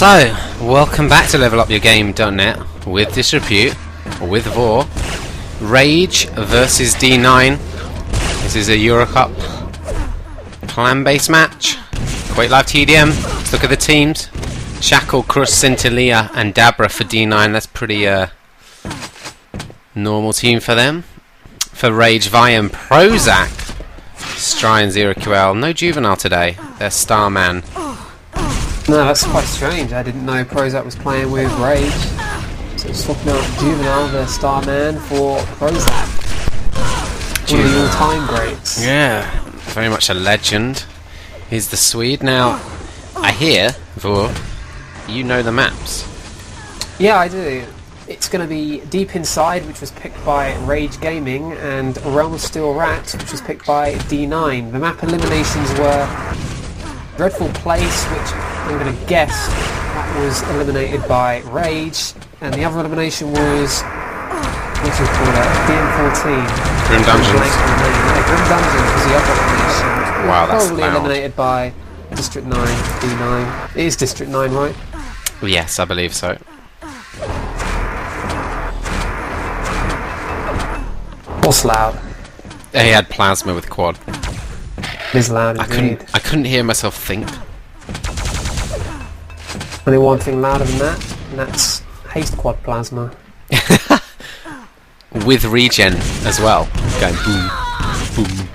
So, welcome back to levelupyourgame.net with Disrepute, or with Vor. Rage versus D9. This is a EuroCup ClanBase match. Quite live TDM. Let's look at the teams. Shackle, Crus, Centillia and Dabra for D9. That's pretty normal team for them. For Rage, Viam, Prozac, Stry and ZeroQL. No Juvenile today. They're Starman. No, that's quite strange. I didn't know Prozac was playing with Rage. So swapping out Juvenile, the Starman, for Prozac. One of the all-time greats. Yeah, very much a legend. He's the Swede. Now, I hear, Vor, you know the maps. Yeah, I do. It's going to be Deep Inside, which was picked by Rage Gaming, and Realm of Steel Rats, which was picked by D9. The map eliminations were Dreadful Place, which I'm going to guess that was eliminated by Rage, and the other elimination was, what do you call it, DM14. Grim Dungeons. Yeah, Grim Dungeons was the other elimination. Wow, that's probably loud. eliminated by District 9, D9. It is District 9, right? Yes, I believe so. What's loud? He had Plasma with Quad. It is loud indeed. I couldn't hear myself think. Only one thing louder than that, and that's Haste Quad Plasma. With regen as well. Going boom, boom.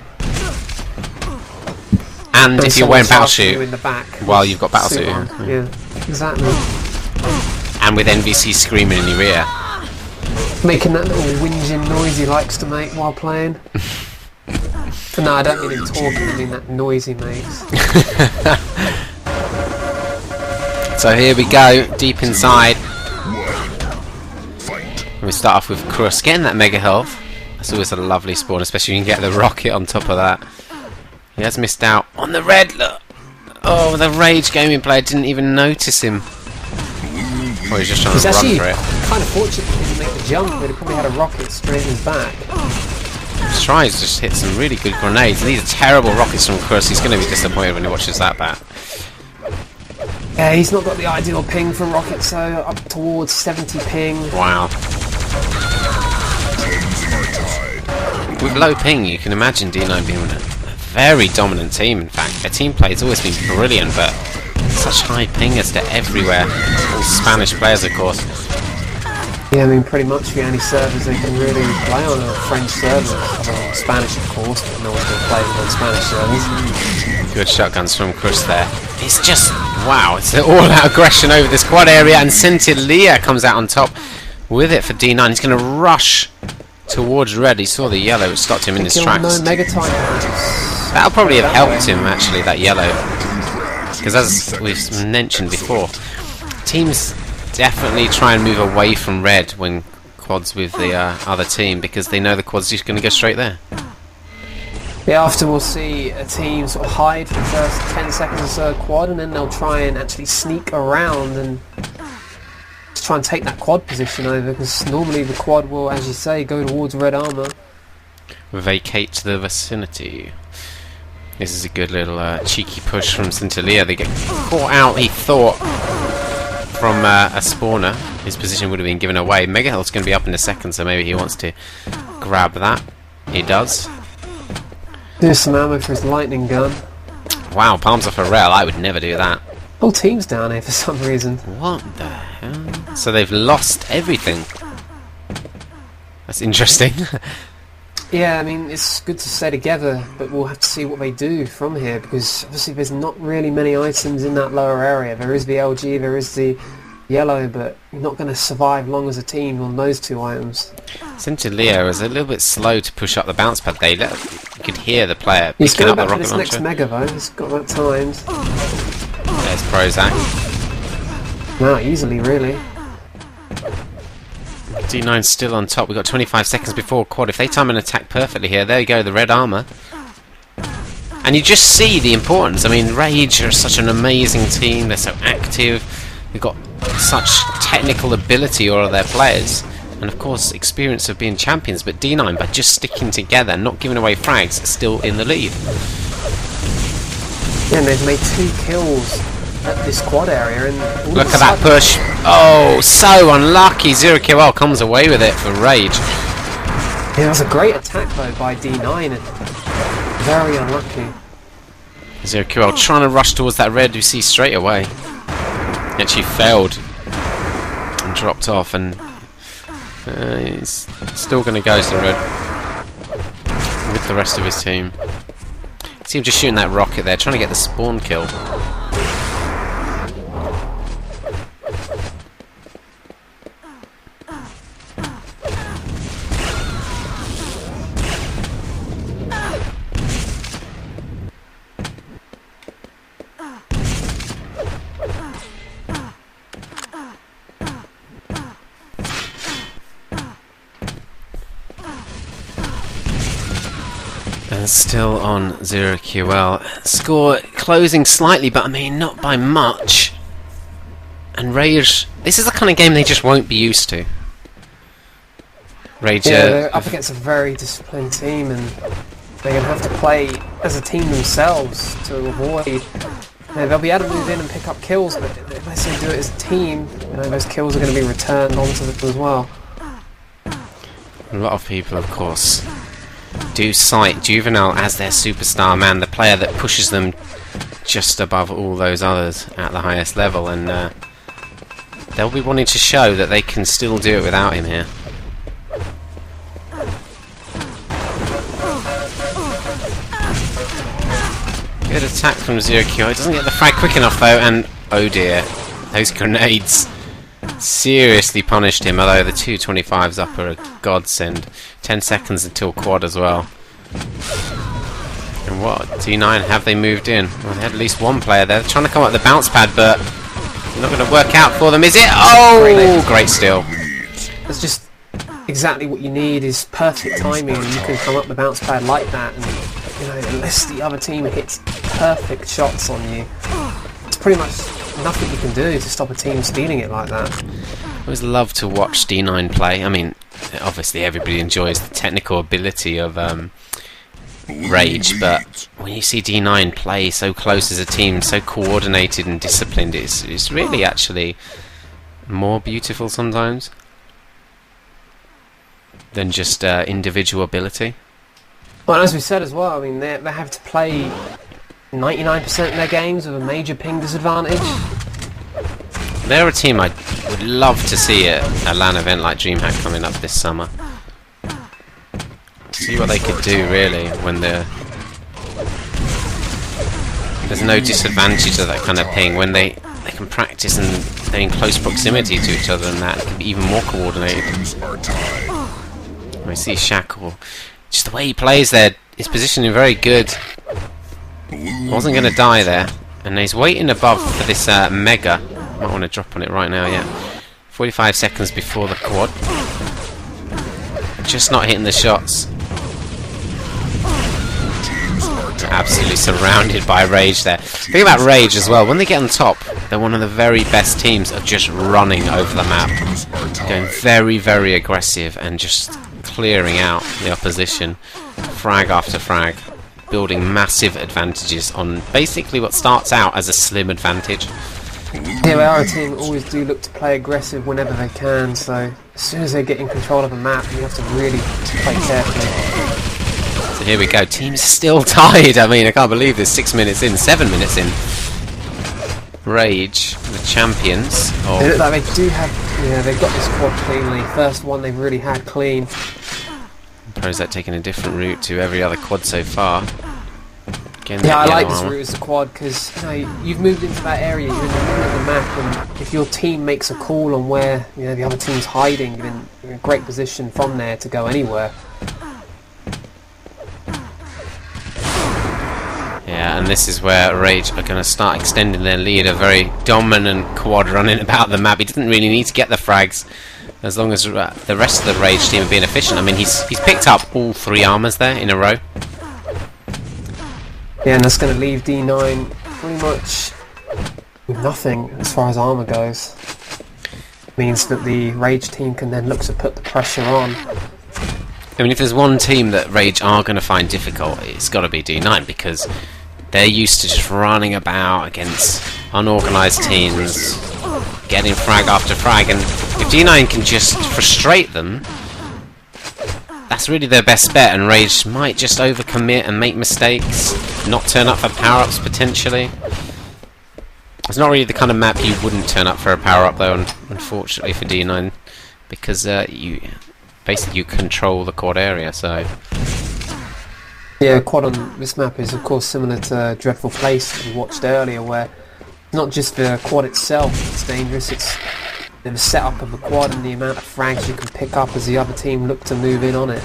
And if you're wearing Battleshoot, in the back, well, you've got Battlesuit. Yeah, exactly. And with NVC screaming in your ear. Making that little whinging noise he likes to make while playing. No, I don't mean him talking, I mean that noise he makes. So here we go, deep inside. We start off with Crus, getting that mega health. That's always a lovely spawn, especially when you get the rocket on top of that. He has missed out on the red, look! Oh, the Rage Gaming player didn't even notice him. Or he's just trying to run for it. Kind of fortunate he didn't make the jump, but he probably had a rocket straight in his back. Tries just hit some really good grenades. These are terrible rockets from Crus. He's going to be disappointed when he watches that back. Yeah, he's not got the ideal ping for rockets, so up towards 70 ping. Wow. With low ping, you can imagine D9 being a very dominant team. In fact, their team play has always been brilliant, but such high pingers to everywhere. All Spanish players, of course. Yeah, I mean, pretty much the only servers they can really play on are French servers. Other than Spanish, of course, but no one's going to play on Spanish servers. Good shotguns from Crus there. It's just, wow, it's an all-out aggression over this quad area, and Centillia comes out on top with it for D9. He's going to rush towards red. He saw the yellow, which stopped him in his tracks. No mega time. That'll probably have helped him, actually, that yellow. Because as we've mentioned before, teams definitely try and move away from red when quad's with the other team, because they know the quad's just going to go straight there. Yeah, often we'll see a team sort of hide for the first 10 seconds or so quad, and then they'll try and actually sneak around and just try and take that quad position over, because normally the quad will, as you say, go towards red armor. Vacate the vicinity. This is a good little cheeky push from Centillia. They get caught out, he thought, from a spawner. His position would have been given away. Mega Health's going to be up in a second, so maybe he wants to grab that. He does. There's some ammo for his lightning gun. Wow, palms off a rail. I would never do that. Whole team's down here for some reason. What the hell? So they've lost everything. That's interesting. Yeah, I mean, it's good to stay together, but we'll have to see what they do from here, because obviously there's not really many items in that lower area. There is the LG, there is the yellow, but you're not going to survive long as a team on those two items. Centillia was a little bit slow to push up the bounce pad. You could hear the player He's picking going up the back for rocket this launcher. next mega though, he's got that timed. There's Prozac. No, easily really. D9 still on top. We've got 25 seconds before quad. If they time an attack perfectly here, there you go, the red armor. And you just see the importance. I mean, Rage are such an amazing team. They're so active. They've got such technical ability, all of their players. And of course, experience of being champions. But D9, by just sticking together, not giving away frags, are still in the lead. Yeah, and they've made 2 kills at this quad area, and all Look of a at that sudden- push. Oh, so unlucky. EuroQL comes away with it for Rage. Yeah, it was a great attack though by D9, and very unlucky. EuroQL trying to rush towards that red. You see straight away. Actually failed and dropped off, and he's still going to go to the red with the rest of his team. See him just shooting that rocket there, trying to get the spawn kill. And still on EuroQL. Score closing slightly, but I mean not by much. And Rage, this is the kind of game they just won't be used to. Rage, Yeah, they're up against a very disciplined team, and they're going to have to play as a team themselves to avoid. They'll be able to move in and pick up kills, but unless they do it as a team, those kills are going to be returned onto them as well. a lot of people, of course, do cite Juvenile as their superstar man, the player that pushes them just above all those others at the highest level, and they'll be wanting to show that they can still do it without him here. Good attack from EuroQL. He doesn't get the frag quick enough though, and oh dear, those grenades seriously punished him, although the 225s up are a godsend. 10 seconds until quad as well. And what, D9, have they moved in? Well, they had at least one player there. They're trying to come up the bounce pad, but not going to work out for them, is it? Oh, great steal. That's just exactly what you need, is perfect timing, and you can come up the bounce pad like that, and unless the other team hits perfect shots on you, it's pretty much nothing you can do to stop a team stealing it like that. I always love to watch D9 play. I mean, obviously everybody enjoys the technical ability of Rage, but when you see D9 play so close as a team, so coordinated and disciplined, it's really actually more beautiful sometimes than just individual ability. Well, as we said as well, I mean, they have to play 99% of their games with a major ping disadvantage. They're a team I would love to see at a LAN event like DreamHack coming up this summer. See what they could do really when there's no disadvantage of that kind of ping, when they can practice and they're in close proximity to each other, and that can be even more coordinated. I see Shackle, just the way he plays there, his positioning very good. Wasn't going to die there, and he's waiting above for this mega. Might want to drop on it right now, yeah. 45 seconds before the quad. Just not hitting the shots. Absolutely surrounded by Rage there. Think about Rage as well. When they get on top, they're one of the very best teams of just running over the map. Going very, very aggressive and just clearing out the opposition. Frag after frag. Building massive advantages on basically what starts out as a slim advantage. Yeah, well, our team always do look to play aggressive whenever they can, so as soon as they get in control of a map, you have to really play carefully. So here we go, team's still tied. I mean, I can't believe this. 6 minutes in, 7 minutes in. Rage, the champions. They look like they do have, yeah, they've got this quad cleanly. First one they've really had clean. Prozac taking a different route to every other quad so far. Again, yeah, I like this route as a quad because you've moved into that area, you're in the middle of the map, and if your team makes a call on where the other team's hiding, you're in a great position from there to go anywhere. Yeah, and this is where Rage are going to start extending their lead. A very dominant quad running about the map. He doesn't really need to get the frags as long as the rest of the Rage team are being efficient. I mean, he's picked up all 3 armors there in a row. Yeah, and that's going to leave D9 pretty much with nothing as far as armor goes. Means that the Rage team can then look to put the pressure on. I mean, if there's one team that Rage are going to find difficult, it's got to be D9, because they're used to just running about against unorganised teams getting frag after frag, and if D9 can just frustrate them, that's really their best bet, and Rage might just overcommit and make mistakes, not turn up for power-ups potentially. It's not really the kind of map you wouldn't turn up for a power-up though, unfortunately for D9, because you control the quad area, so... Yeah, quad on this map is of course similar to Dreadful Place that we watched earlier, where not just the quad itself that's dangerous, it's the setup of the quad and the amount of frags you can pick up as the other team look to move in on it.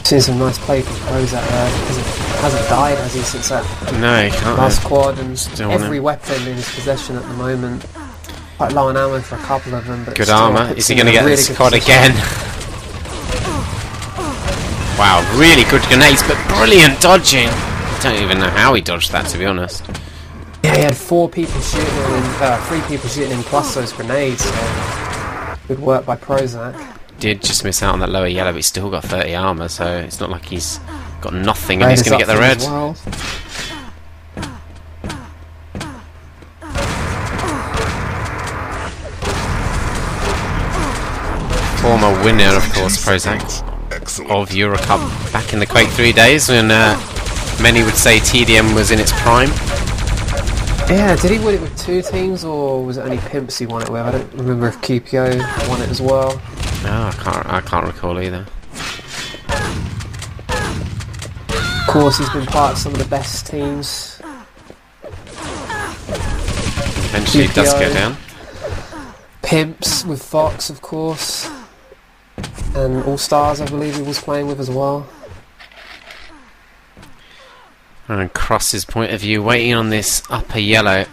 Seeing some nice play from Prozac there, because it hasn't died, has he, since that no, he can't last quad, and still every weapon in his possession at the moment. Quite low on ammo for a couple of them, but good armour. Is he going to get this quad again? Wow, really good grenades, but brilliant dodging. I don't even know how he dodged that, to be honest. Yeah, he had 4 people shooting him, 3 people shooting him plus those grenades, so good work by Prozac. Did just miss out on that lower yellow, but he's still got 30 armour, so it's not like he's got nothing and he's going to get the red. Well. Former winner, of course, Prozac, of EuroCup back in the Quake 3 days, when many would say TDM was in its prime. Yeah, did he win it with 2 teams, or was it only Pimps he won it with? I don't remember if QPO won it as well. No, I can't recall either. Of course, he's been part of some of the best teams. Eventually it does go down. Pimps with Fox, of course. And All Stars, I believe he was playing with as well. And Cross's point of view, waiting on this upper yellow.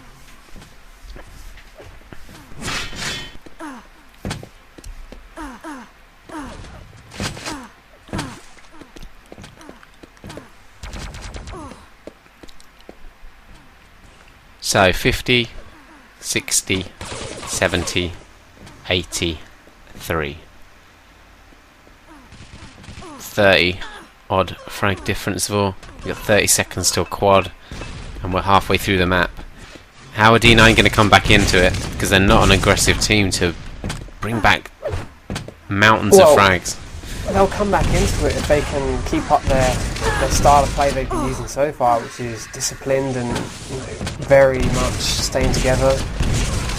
So 50, 60, 70, 83. 30 odd frag difference for. We've got 30 seconds till quad, and we're halfway through the map. How are D9 going to come back into it? Because they're not an aggressive team to bring back mountains of frags. They'll come back into it if they can keep up their style of play they've been using so far, which is disciplined and very much staying together.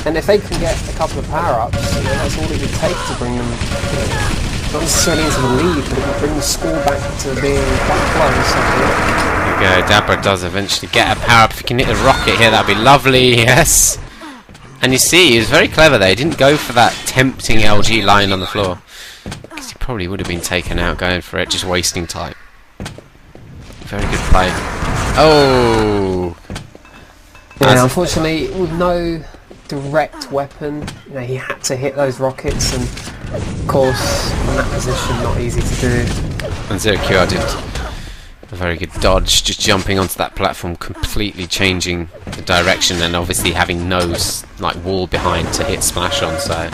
And if they can get a couple of power-ups, that's all it would take to bring them, not necessarily into the lead, but it would bring the score back to being quite close. There you go, Dabra does eventually get a power-up. If he can hit a rocket here, that'd be lovely, yes! And you see, he was very clever there. He didn't go for that tempting LG lying on the floor, because he probably would have been taken out going for it, just wasting time. Very good play. Oh! Yeah, unfortunately, with no direct weapon, he had to hit those rockets, and of course, in that position, not easy to do. And EuroQup did a very good dodge, just jumping onto that platform, completely changing the direction, and obviously having no wall behind to hit splash on. So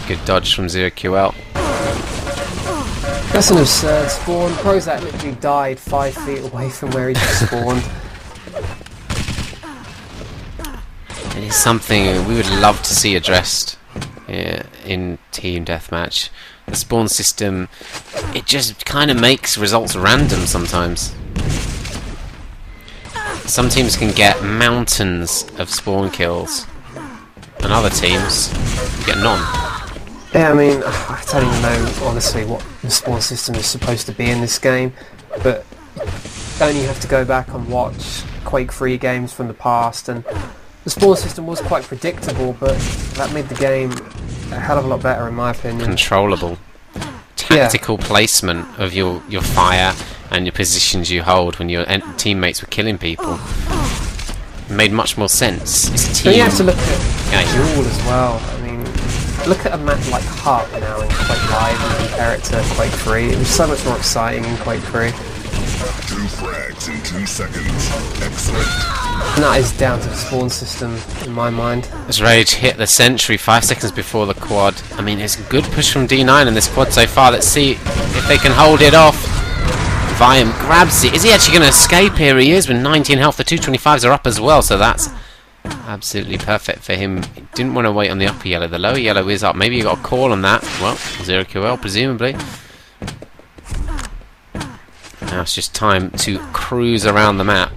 good dodge from EuroQup. That's an absurd spawn. Prozac literally died 5 feet away from where he just spawned. It is something we would love to see addressed in Team Deathmatch. The spawn system, it just kind of makes results random sometimes. Some teams can get mountains of spawn kills, and other teams get none. Yeah, I mean, I don't even know honestly what the spawn system is supposed to be in this game, but don't you have to go back and watch Quake 3 games from the past, and the spawn system was quite predictable, but that made the game a hell of a lot better in my opinion. Controllable. Tactical placement of your fire and your positions you hold when your teammates were killing people made much more sense. It's a team. But you have to look at Duel as well. I mean, look at a map like Hut now in Quake Live and compare it to Quake 3. It was so much more exciting in Quake 3. 2 frags in 2 seconds. Excellent. And that is down to the spawn system, in my mind. As Rage hit the sentry 5 seconds before the quad. I mean, it's a good push from D9 in this quad so far. Let's see if they can hold it off. Viam grabs it. Is he actually going to escape here? He is with 19 health. The 225s are up as well, so that's absolutely perfect for him. He didn't want to wait on the upper yellow. The lower yellow is up. Maybe he got a call on that. Well, 0QL presumably. Now it's just time to cruise around the map.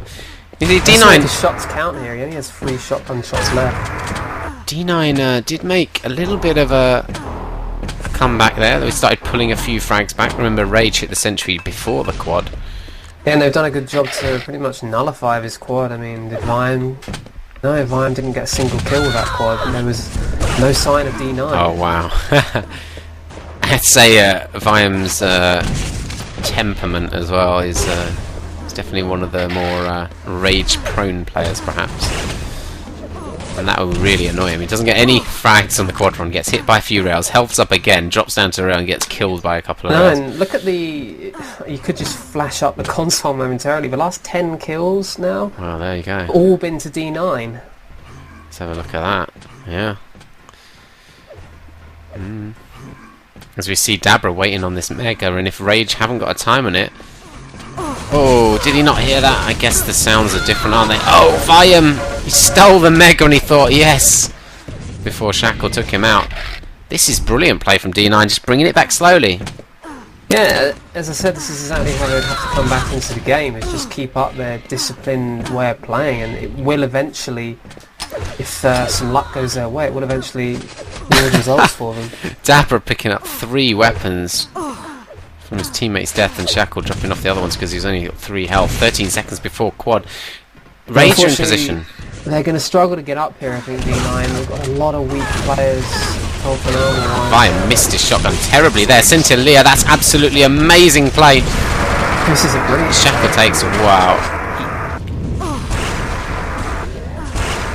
You see, D9... The shots count here. He only has 3 shotgun shots left. D9 did make a little bit of a comeback there. We started pulling a few frags back. Remember, Rage hit the sentry before the quad. Yeah, and they've done a good job to pretty much nullify his quad. I mean, did Viam... No, Viam didn't get a single kill with that quad. There was no sign of D9. Oh, wow. I'd say Viam's temperament as well is definitely one of the more rage-prone players, perhaps. And that would really annoy him. He doesn't get any frags on the quad run, gets hit by a few rails, health's up again, drops down to a rail and gets killed by a couple of rails. And look at the... You could just flash up the console momentarily. The last 10 kills now... Well, there you go. All been to D9. Let's have a look at that. Yeah. As we see Dabra waiting on this Mega, and if Rage haven't got a time on it... Oh, did he not hear that? I guess the sounds are different, aren't they? Oh, Viam! He stole the Mega and he thought, yes! Before Shackle took him out. This is brilliant play from D9, just bringing it back slowly. Yeah, as I said, this is exactly how they'd have to come back into the game, is just keep up their disciplined way of playing, and it will eventually, if some luck goes their way, it will eventually yield results for them. Dapper picking up 3 weapons from his teammate's death, and Shackle dropping off the other ones because he's only got 3 health. 13 seconds before quad. Rage in position. They're going to struggle to get up here, I think, D9. They've got a lot of weak players. Viam missed his shotgun terribly there. Centilea, that's absolutely amazing play. This is a brilliant. Shackle takes, wow.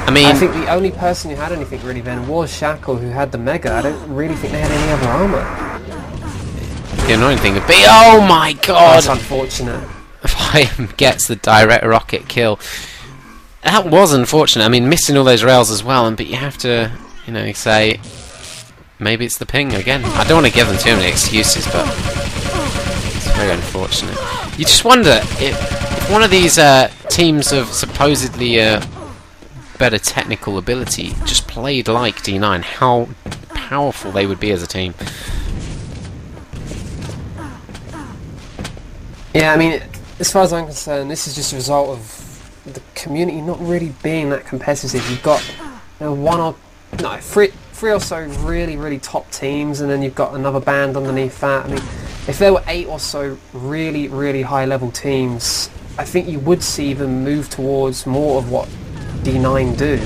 I mean, I think the only person who had anything really then was Shackle, who had the Mega. I don't really think they had any other armor. The annoying thing would be, oh my god! That's unfortunate. Viam gets the direct rocket kill. That was unfortunate. I mean, missing all those rails as well, but you have to, you know, say, maybe it's the ping again. I don't want to give them too many excuses, but it's very unfortunate. You just wonder if one of these teams of supposedly better technical ability just played like D9, how powerful they would be as a team. Yeah, I mean, as far as I'm concerned, this is just a result of the community not really being that competitive. You've got three or so really top teams, and then you've got another band underneath that. I mean, if there were 8 or so really high level teams, I think you would see them move towards more of what D9 do.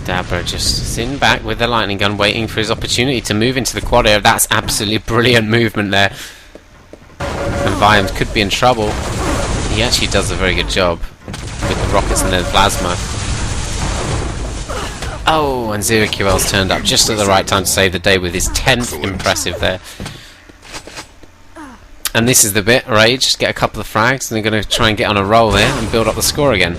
Dabra just sitting back with the lightning gun, waiting for his opportunity to move into the quad area. That's absolutely brilliant movement there. And Viam could be in trouble. He actually does a very good job with the rockets and then plasma. Oh, and 0QL's turned up just at the right time to save the day with his 10th impressive there. And this is the bit, Rage, just get a couple of frags, and they're going to try and get on a roll there and build up the score again.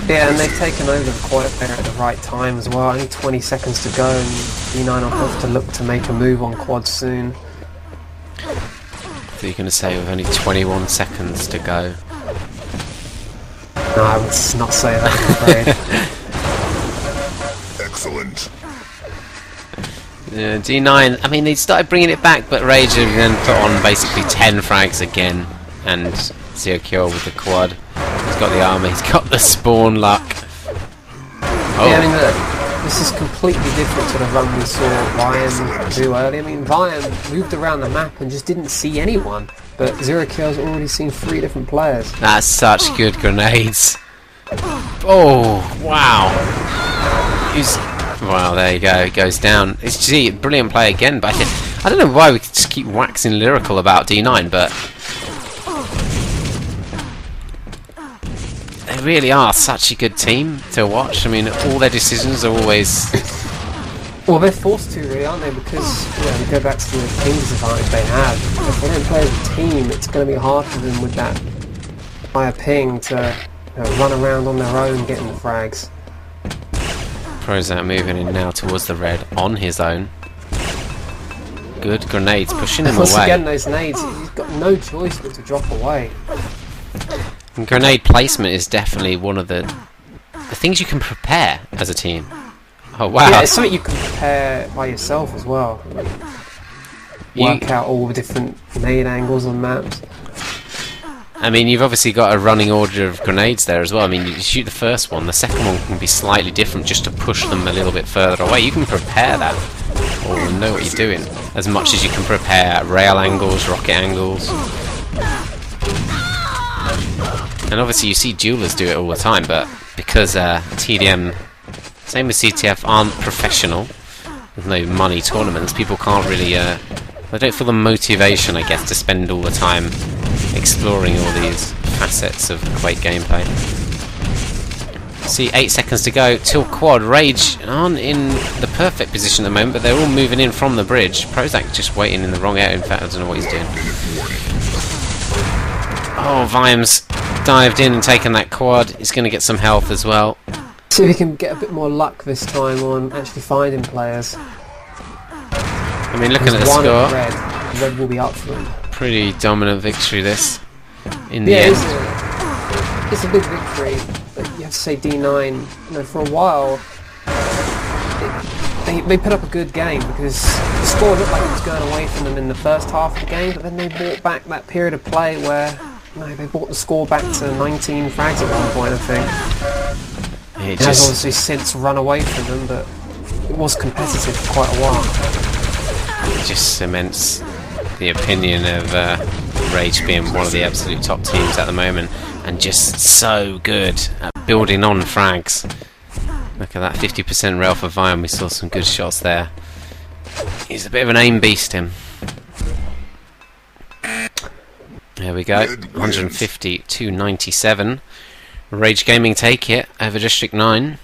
Yeah, and they've taken over the quad there at the right time as well. Only 20 seconds to go, and D9 will have to look to make a move on quad soon. What are you going to say with only 21 seconds to go? No, I would not say that, I'm afraid. Excellent. D9, I mean, they started bringing it back, but Rage then put on basically 10 frags again, and 0QL with the quad. He's got the armor, he's got the spawn luck. Oh. Yeah, I mean, this is completely different to the run we saw Viam do earlier. I mean, Viam moved around the map and just didn't see anyone, but 0QL's already seen 3 different players. That's such good grenades. Oh, wow. Wow, there you go, it goes down. It's a brilliant play again, but I don't know why we just keep waxing lyrical about D9, but they really are such a good team to watch. I mean, all their decisions are always Well, they're forced to, really, aren't they? Because, you know, we go back to the ping's advantage they have. If they don't play as a team, it's going to be hard for them with that higher ping to, you know, run around on their own getting the frags. Prozac moving in now towards the red on his own. Good grenades, pushing him Once away. again, those nades, he's got no choice but to drop away. And grenade placement is definitely one of the things you can prepare as a team. Oh wow! Yeah, it's something you can prepare by yourself as well. Work out all the different nade angles on maps. I mean, you've obviously got a running order of grenades there as well. I mean, you shoot the first one, the second one can be slightly different just to push them a little bit further away. You can prepare that, or know what you're doing, as much as you can prepare rail angles, rocket angles. And obviously you see duelers do it all the time, but because TDM, same with CTF, aren't professional, with no money tournaments, people can't really, they don't feel the motivation, I guess, to spend all the time exploring all these facets of Quake gameplay. See, 8 seconds to go till quad. Rage aren't in the perfect position at the moment, but they're all moving in from the bridge. Prozac just waiting in the wrong area. In fact, I don't know what he's doing. Oh, Vimes dived in and taken that quad. He's going to get some health as well. See if he can get a bit more luck this time on actually finding players. I mean, looking at the One score, at red will be up for him. pretty dominant victory this, in the end. It's a big victory, but you have to say D9, you know, for a while, they put up a good game because the score looked like it was going away from them in the first half of the game, but then they brought back that period of play where, you know, they brought the score back to 19 frags at one point, I think. It has obviously since run away from them, but it was competitive for quite a while. It just cements the opinion of Rage being one of the absolute top teams at the moment, and just so good at building on frags. Look at that 50% rail for Viam. We saw some good shots there. He's a bit of an aim beast, him. There we go, 150 to 97. Rage Gaming take it over District 9.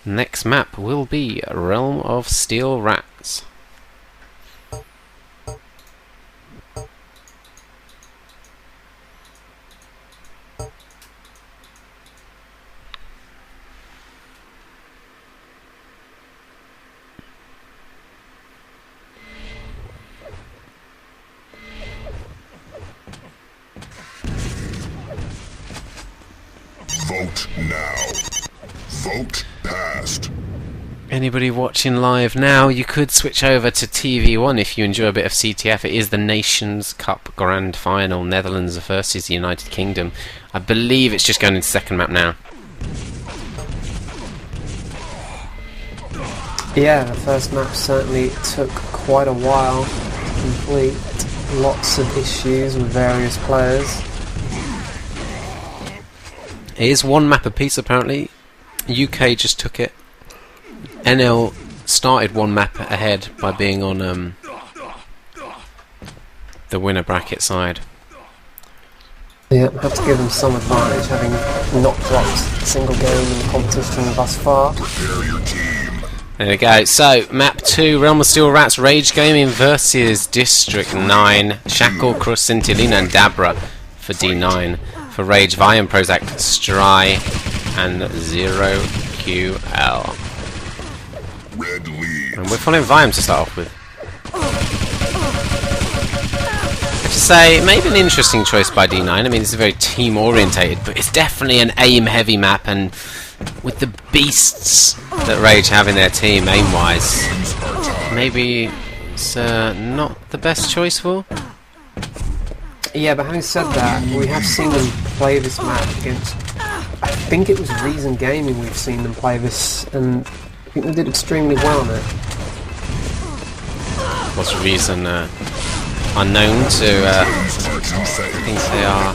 Next map will be Realm of Steel Rats. Vote now. Vote passed. Anybody watching live now, you could switch over to TV1 if you enjoy a bit of CTF. It is the Nations Cup Grand Final. Netherlands versus the United Kingdom. I believe it's just going into second map now. Yeah, the first map certainly took quite a while to complete. Lots of issues with various players. It is one map apiece apparently. UK just took it. NL started one map ahead by being on the winner bracket side. Yeah, have to give them some advantage, having not dropped a single game in the competition thus far. Prepare your team. There we go. So, map 2, Realm of Steel Rats, Rage Gaming versus District 9. Shackle, Cruz, Scintillina and Dabra for D9. For Rage, Viam, Prozac, Stry and 0QL. Red lead. And we're following Viam to start off with. I have to say, maybe an interesting choice by D9. I mean, it's very team orientated, but it's definitely an aim heavy map, and with the beasts that Rage have in their team aim wise, maybe it's not the best choice for. Yeah, but having said that, we have seen them play this map against, I think it was Reason Gaming we've seen them play this, and I think they did extremely well on it. What's Reason unknown to I think they are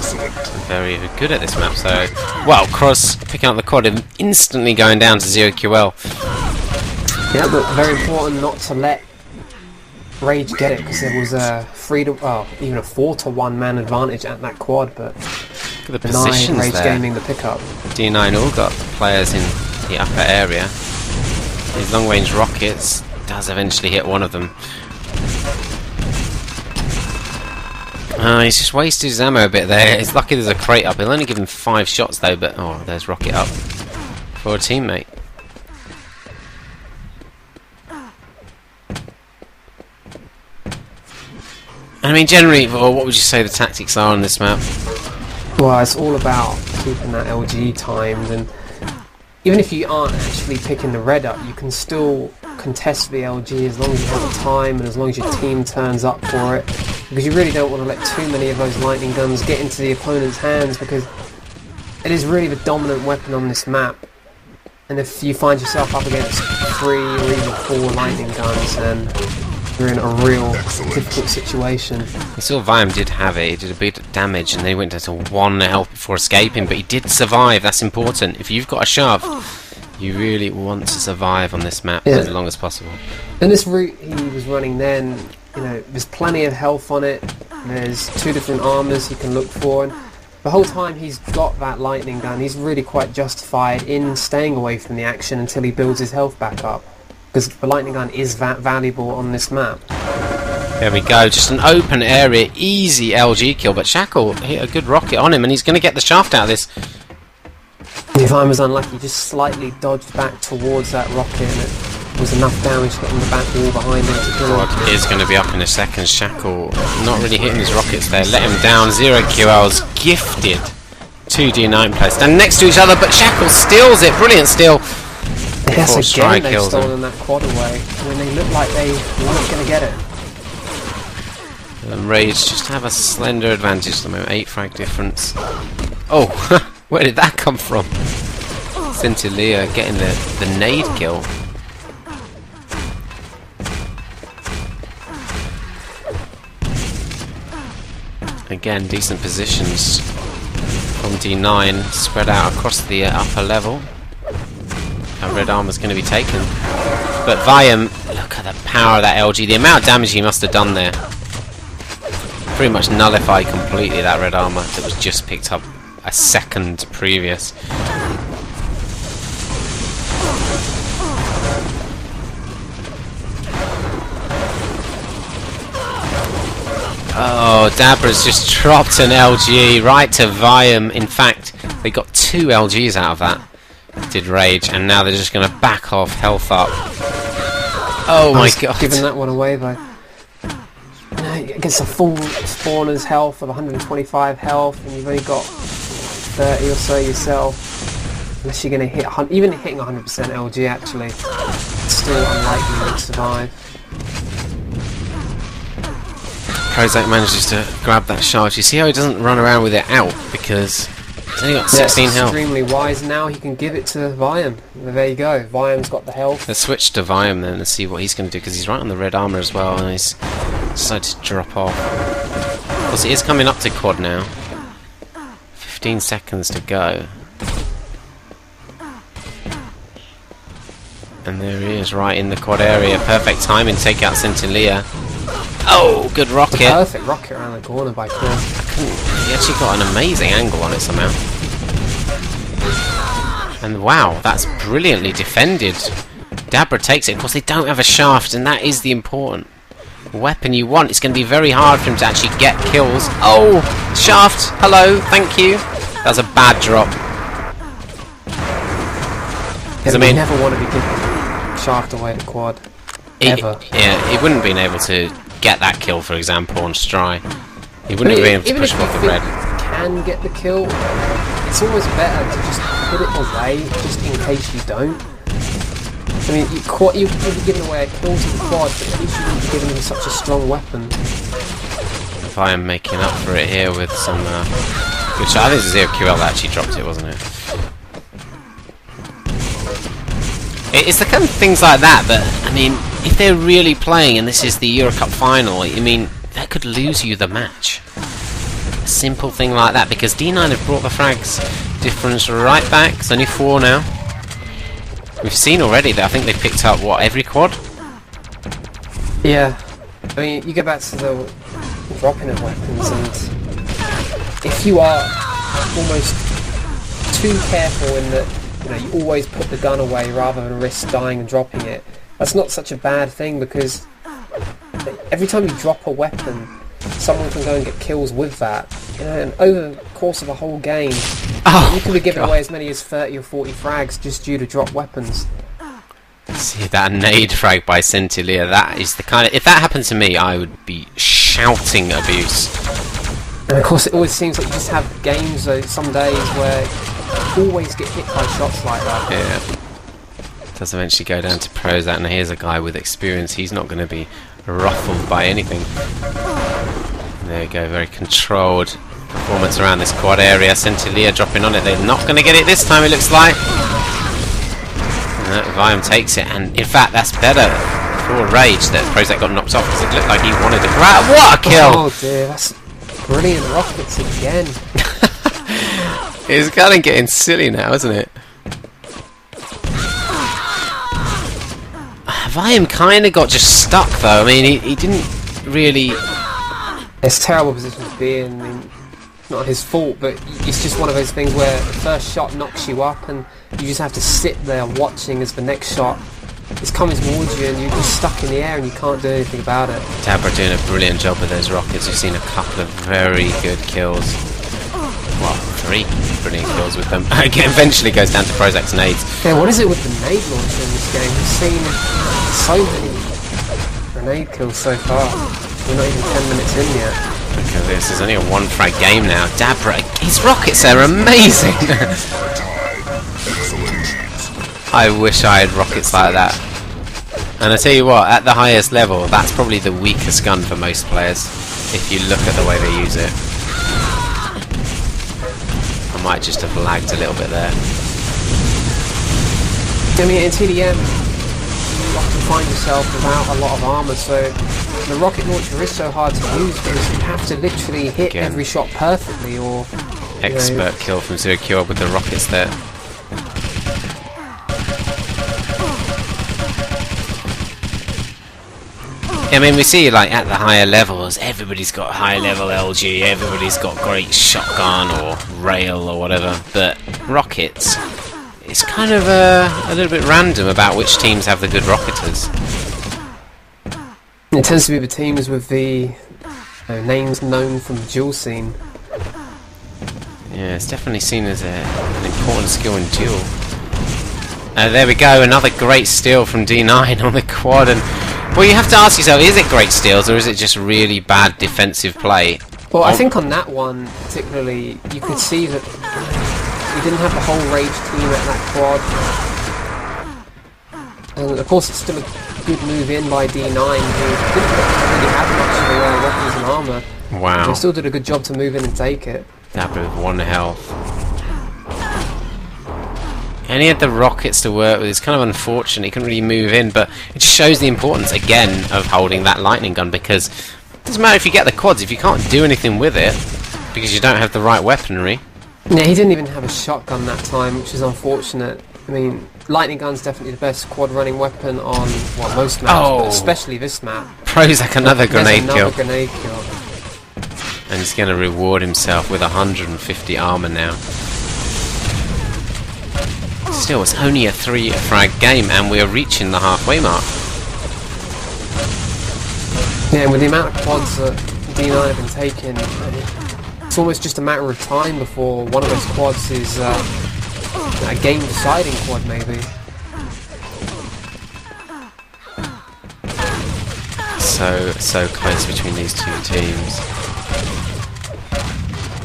very good at this map. So, well, Cross picking up the quad and instantly going down to 0QL. Yeah, but very important not to let Rage get it, because there was a even a 4-to-1 man advantage at that quad, but Look at the denied positions Rage there. Gaming the pickup. D9 all got players in the upper area. These long-range rockets does eventually hit one of them. He's just wasted his ammo a bit there. He's lucky there's a crate up. He'll only give him 5 shots though, but oh, there's rocket up for a teammate. I mean, generally, what would you say the tactics are on this map? Well, it's all about keeping that LG timed, and even if you aren't actually picking the red up, you can still contest the LG as long as you have the time and as long as your team turns up for it, because you really don't want to let too many of those lightning guns get into the opponent's hands, because it is really the dominant weapon on this map. And if you find yourself up against 3 or even 4 lightning guns, then you're in a real difficult situation. You saw Viam did have it, he did a bit of damage and then he went down to 1 health before escaping, but he did survive. That's important. If you've got a shove, you really want to survive on this map as long as possible. And this route he was running then, you know, there's plenty of health on it, there's 2 different armours you can look for, and the whole time he's got that lightning gun, he's really quite justified in staying away from the action until he builds his health back up, because the lightning gun is that valuable on this map. There we go, just an open area, easy LG kill, but Shackle hit a good rocket on him and he's going to get the shaft out of this. If I was unlucky, just slightly dodged back towards that rocket and it was enough damage hitting the back wall behind him to kill him. Quad is going to be up in a second. Shackle not really hitting his rockets there, let him down. 0 QLs gifted. 2 D9 players stand next to each other, but Shackle steals it, brilliant steal. Yes, again they've stolen that quad away when they look like they weren't going to get it. Rage just have a slender advantage at the moment, 8 frag difference. Oh, where did that come from? Centilea getting the nade kill. Again, decent positions from D9, spread out across the upper level. Our red armor's going to be taken. But Viam, look at the power of that LG, the amount of damage he must have done there. Pretty much nullified completely that red armor that was just picked up a second previous. Oh, Dabra's just dropped an LG right to Viam. In fact, they got 2 LGs out of that. Did Rage, and now they're just going to back off, health up. Oh my god. Giving that one away though. It gets a full spawner's health of 125 health, and you've only got 30 or so yourself. Unless you're going to hit, even hitting 100% LG actually, it's still unlikely to survive. Prozac manages to grab that charge. You see how he doesn't run around with it out, because he's only got 16 health. Extremely wise. Now he can give it to Viam. There you go. Viam's got the health. Let's switch to Viam then and see what he's going to do, because he's right on the red armor as well, and he's decided to drop off. Of course, it is coming up to quad now. 15 seconds to go. And there he is, right in the quad area. Perfect timing to take out Centilea. Oh, good rocket. Perfect rocket around the corner by Quad. He actually got an amazing angle on it somehow. And wow, that's brilliantly defended. Dabra takes it. Of course, they don't have a shaft, and that is the important weapon you want. It's going to be very hard for him to actually get kills. Oh, shaft. Hello, thank you. That was a bad drop. Yeah, I mean, never want to be giving shaft away to Quad. Ever. He wouldn't have been able to get that kill, for example, on Stry. He wouldn't have been able to push him off the red. Can get the kill, it's always better to just put it away, just in case you don't. I mean, you could be giving away a kill to the Quad, but at least you wouldn't be giving him such a strong weapon. If I am making up for it here with some good shot. I think it's 0QL that actually dropped it, wasn't it? It's the kind of things like that that, I mean, if they're really playing and this is the EuroCup final, I mean, that could lose you the match. A simple thing like that, because D9 have brought the frags difference right back. It's only 4 now. We've seen already that I think they picked up, what, every quad? Yeah. I mean, you go back to the dropping of weapons, and if you are almost too careful in that, you know, you always put the gun away rather than risk dying and dropping it, that's not such a bad thing, because every time you drop a weapon, someone can go and get kills with that. You know, and over the course of a whole game, you can be giving away as many as 30 or 40 frags just due to drop weapons. See that nade frag by Centillia, that is the kind of... If that happened to me, I would be shouting abuse. And of course it always seems like you just have games, some days, where you always get hit by shots like that. Yeah. Does eventually go down to Prozac, and here's a guy with experience. He's not going to be ruffled by anything. There we go, very controlled performance around this quad area. Centillia dropping on it. They're not going to get it this time, it looks like. Viam takes it, and in fact that's better for Rage that Prozac got knocked off, because it looked like he wanted to grab. What a kill! Oh dear, that's brilliant rockets again. It's kind of getting silly now, isn't it? Viam kind of got just stuck though. I mean, he didn't really... It's a terrible position to be in. I mean, not his fault, but it's just one of those things where the first shot knocks you up and you just have to sit there watching as the next shot is coming towards you, and you're just stuck in the air and you can't do anything about it. Dabra doing a brilliant job with those rockets. We've seen a couple of very good kills. Well, 3 brilliant kills with them. Again, eventually goes down to Prozac's nades. Yeah, what is it with the nade launcher in this game? We've seen so many grenade kills so far. We're not even 10 minutes in yet. Look at this, there's only a 1 frag game now. Dabra, his rockets are amazing! I wish I had rockets like that. And I tell you what, at the highest level, that's probably the weakest gun for most players, if you look at the way they use it. I might just have lagged a little bit there. I mean, in TDM, you often find yourself without a lot of armour, so the rocket launcher is so hard to use because you have to literally hit every shot perfectly, or... Expert kill from EuroCup with the rockets there. I mean, we see, like, at the higher levels, everybody's got high level LG, everybody's got great shotgun or rail or whatever, but rockets, it's kind of a little bit random about which teams have the good rocketers. It tends to be the teams with the names known from the duel scene. Yeah, it's definitely seen as an important skill in duel. There we go, another great steal from D9 on the quad, and well, you have to ask yourself, is it great steals or is it just really bad defensive play? Well, I think on that one particularly, you could see that we didn't have the whole Rage team at that quad. And of course it's still a good move in by D9, who didn't really have much of the weapons and armour. Wow. But still did a good job to move in and take it. That with 1 health. And he had the rockets to work with. It's kind of unfortunate he couldn't really move in, but it just shows the importance again of holding that lightning gun, because it doesn't matter if you get the quads if you can't do anything with it because you don't have the right weaponry. Yeah, he didn't even have a shotgun that time, which is unfortunate. I mean, lightning gun's definitely the best quad running weapon on, well, most maps, but especially this map. Prozac another grenade kill. Another grenade kill. And he's going to reward himself with 150 armor now. Still, it's only a 3 frag game and we are reaching the halfway mark. Yeah, and with the amount of quads that D9 have been taking, it's almost just a matter of time before one of those quads is a game-deciding quad, maybe. So close between these 2 teams.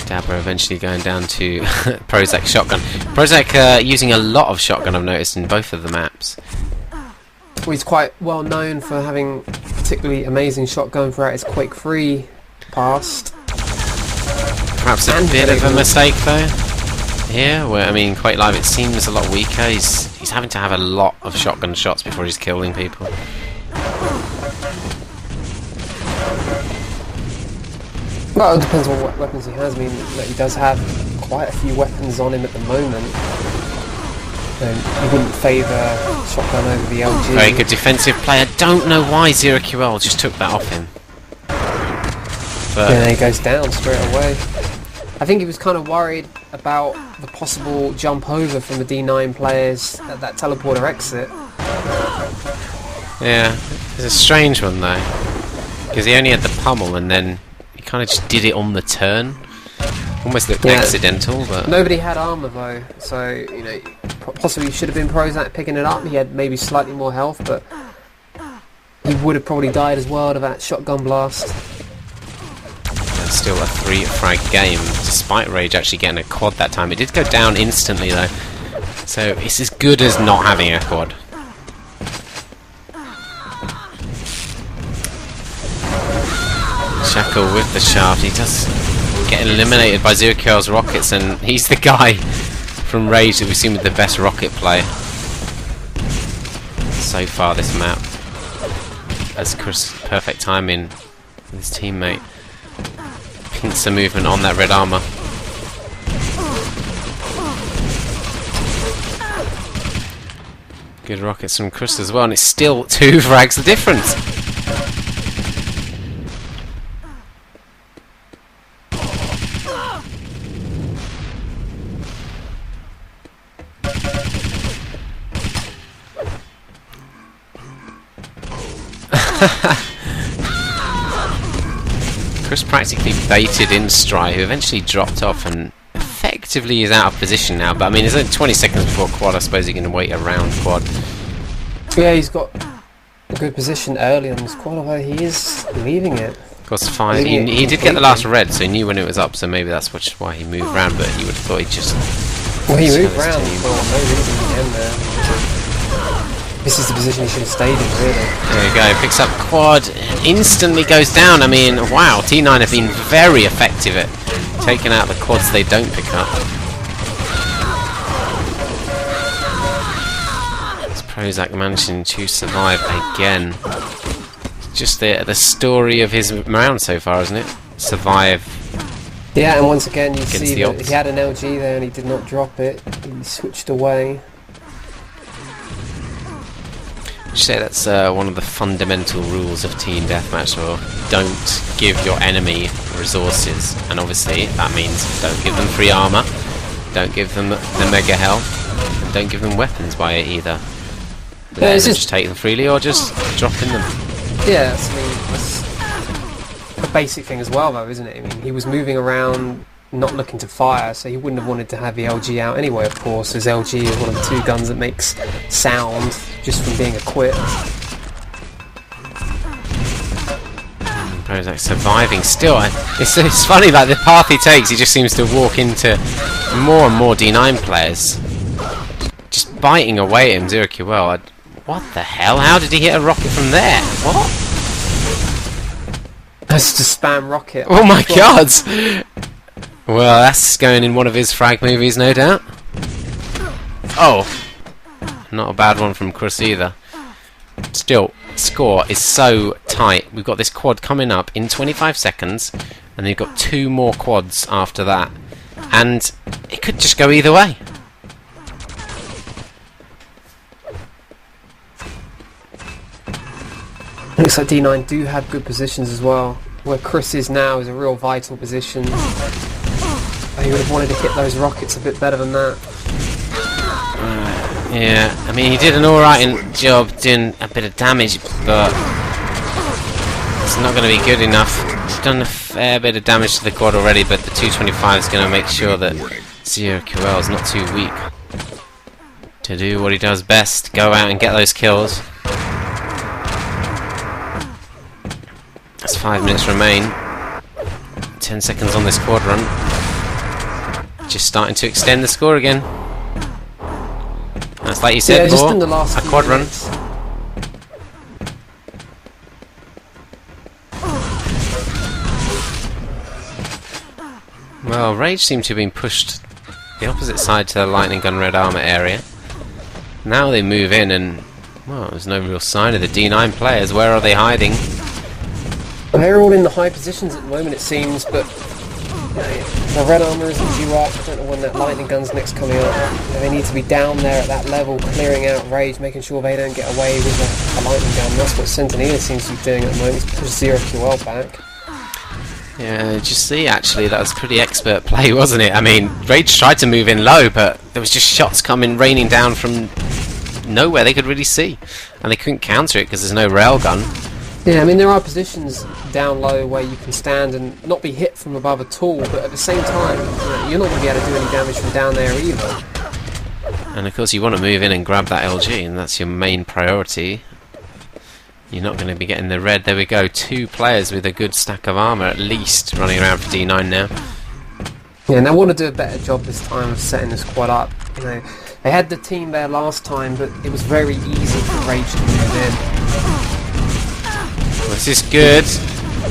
Dabra eventually going down to Prozac shotgun. Prozac using a lot of shotgun, I've noticed, in both of the maps. Well, he's quite well known for having particularly amazing shotgun throughout his Quake 3 past. Perhaps a bit of a mistake though here, where I mean Quake Live it seems a lot weaker. He's having to have a lot of shotgun shots before he's killing people. Well, it depends on what weapons he has. I mean, he does have quite a few weapons on him at the moment. He wouldn't favour shotgun over the LG. Very good defensive play. I don't know why EuroQL just took that off him. But yeah, he goes down straight away. I think he was kind of worried about the possible jump over from the D9 players at that teleporter exit. Yeah, it's a strange one though, because he only had the pummel and then he kind of just did it on the turn. Almost looked accidental, but... Nobody had armour though, so, you know, possibly should have been Prozac picking it up. He had maybe slightly more health, but he would have probably died as well to that shotgun blast. And still a 3 frag game, despite Rage actually getting a quad that time. It did go down instantly though, so it's as good as not having a quad. Shackle with the shaft, he does get eliminated by EuroCup's rockets, and he's the guy from Rage that we've seen with the best rocket play so far this map. As Chris, perfect timing with his teammate. Pincer movement on that red armor. Good rockets from Chris as well, and it's still 2 frags the difference. Chris practically baited in Stry, who eventually dropped off and effectively is out of position now. But I mean, it's only 20 seconds before quad. I suppose he can wait around quad. Yeah, he's got a good position early on this quad, although he is leaving it. Of course, 5. He did get the last red, so he knew when it was up. So maybe that's why he moved around. But you would have thought he just. Well, he moved around for no reason in the end there. This is the position he should have stayed in, really. There you go, picks up quad, instantly goes down. I mean, wow, T9 have been very effective at taking out the quads they don't pick up. It's Prozac managing to survive again. Just the story of his round so far, isn't it? Survive. Yeah, and once again you see that odds. he had an LG there and he did not drop it. He switched away. I'd say that's one of the fundamental rules of team deathmatch, or don't give your enemy resources, and obviously that means don't give them free armor, don't give them the mega health, and don't give them weapons by it either. Let them just take them freely or just drop in them. Yeah, I mean, that's a basic thing as well though, isn't it? I mean, he was moving around not looking to fire, so he wouldn't have wanted to have the LG out anyway, of course, as LG is one of the 2 guns that makes sound just from being equipped. Prozac surviving still. It's funny, like the path he takes, he just seems to walk into more and more D9 players. Just biting away at him, EuroQL. What the hell? How did he hit a rocket from there? What? That's just spam rocket. Oh my god! Well, that's going in one of his frag movies, no doubt. Oh! Not a bad one from Chris either. Still, score is so tight. We've got this quad coming up in 25 seconds, and they've got 2 more quads after that. And it could just go either way. Looks like D9 do have good positions as well. Where Chris is now is a real vital position. He would have wanted to hit those rockets a bit better than that. Yeah, I mean, he did an alright job doing a bit of damage, but it's not going to be good enough. He's done a fair bit of damage to the quad already, but the 225 is going to make sure that EuroQL is not too weak to do what he does best, go out and get those kills. That's 5 minutes remain. 10 seconds on this quad run. Just starting to extend the score again. That's like you said before, a quad run. Well, Rage seem to have been pushed the opposite side to the lightning gun red armor area. Now they move in and, well, there's no real sign of the D9 players. Where are they hiding? They're all in the high positions at the moment, it seems, but the red armour isn't due up. I don't know when that lightning gun's next coming up. They need to be down there at that level, clearing out Rage, making sure they don't get away with a lightning gun. That's what Sentinel seems to be doing at the moment. He's pushed EuroQL back. Yeah, just see, actually, that was pretty expert play, wasn't it? I mean, Rage tried to move in low, but there was just shots coming, raining down from nowhere they could really see, and they couldn't counter it because there's no railgun. Yeah, I mean, there are positions down low where you can stand and not be hit from above at all, but at the same time, you're not going to be able to do any damage from down there either. And of course you want to move in and grab that LG, and that's your main priority. You're not going to be getting the red. There we go, 2 players with a good stack of armour at least running around for D9 now. Yeah, and they want to do a better job this time of setting the squad up. You know, they had the team there last time, but it was very easy for Rage to move in. This is good.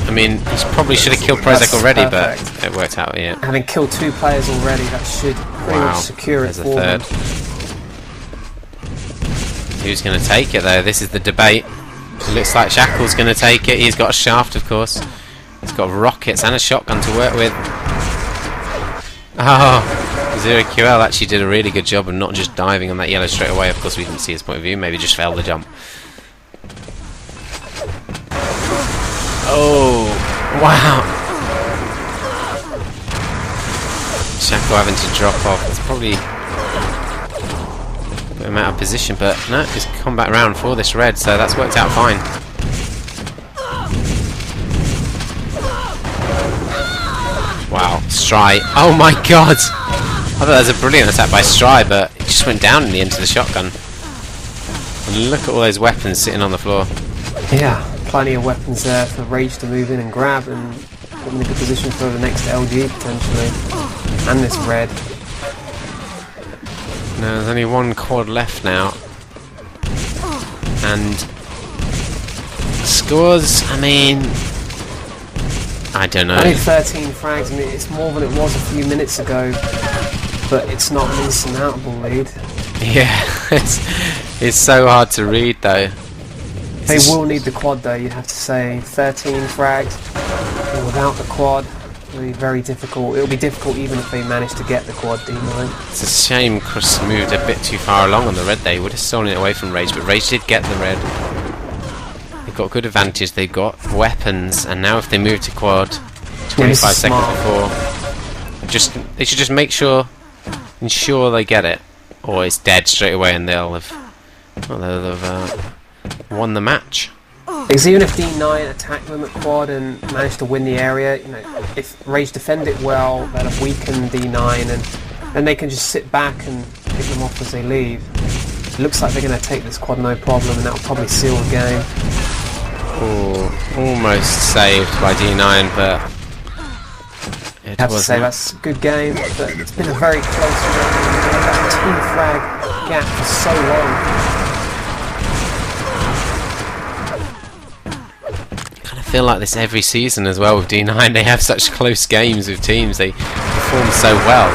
I mean, he probably should have killed Prozak already, perfect. but it worked out, yeah. Having killed 2 players already, that should pretty much secure it There's a for third. them. Who's going to take it, though? This is the debate. It looks like Shackle's going to take it. He's got a shaft, of course. He's got rockets and a shotgun to work with. Oh, EuroQL actually did a really good job of not just diving on that yellow straight away. Of course, we didn't see his point of view. Maybe just failed the jump. Oh, wow. Shackle having to drop off. It's probably put him out of position, but no, he's come back around for this red, so that's worked out fine. Wow, Stry. Oh my god! I thought that was a brilliant attack by Stry, but it just went down in the end to the shotgun. And look at all those weapons sitting on the floor. Yeah, plenty of weapons there for Rage to move in and grab and put them in a good position for the next LG potentially. And this red. No, there's only 1 quad left now. And scores, I mean, I don't know. Only 13 frags, I mean, it's more than it was a few minutes ago, but it's not an insurmountable lead. Yeah, it's so hard to read though. They will need the quad though, you'd have to say. 13 frags, and without the quad, it'll be very difficult. It'll be difficult even if they manage to get the quad D9. It's a shame Chris moved a bit too far along on the red. They would have stolen it away from Rage, but Rage did get the red. They've got good advantage, they've got weapons, and now if they move to quad 25 seconds before, they should just ensure they get it, or it's dead straight away and they'll have won the match. Because even if D9 attack them at quad and manage to win the area, you know, if Rage defend it well, they'll have weakened D9 and then they can just sit back and pick them off as they leave. It looks like they're going to take this quad no problem, and that'll probably seal the game. Oh, almost saved by D9, but it I have to say wasn't. that's a good game, but it's been a very close game. That 2 frag gap for so long. I feel like this every season as well with D9. They have such close games with teams. They perform so well,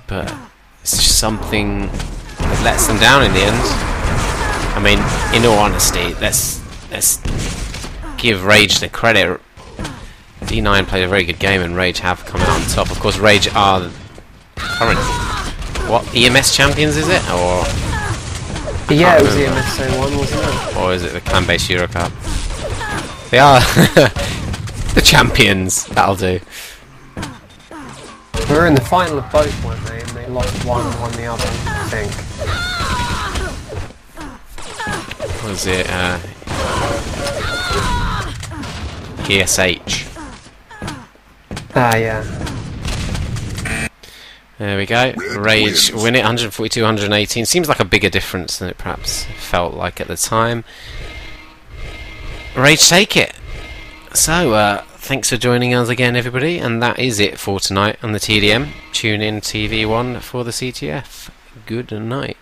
but it's just something that lets them down in the end. I mean, in all honesty, let's give Rage the credit. D9 played a very good game, and Rage have come out on top. Of course, Rage are the current EMS champions, is it, or? Yeah, it was the MSO one, wasn't it? Or is it the ClanBase EuroCup? They are the champions. That'll do. They were in the final of both, weren't they? And they lost one and won the other, I think. What was it? ESH. Ah, yeah. There we go. Rage win it, 142, 118. Seems like a bigger difference than it perhaps felt like at the time. Rage take it. So, thanks for joining us again, everybody, and that is it for tonight on the TDM. Tune in TV1 for the CTF. Good night.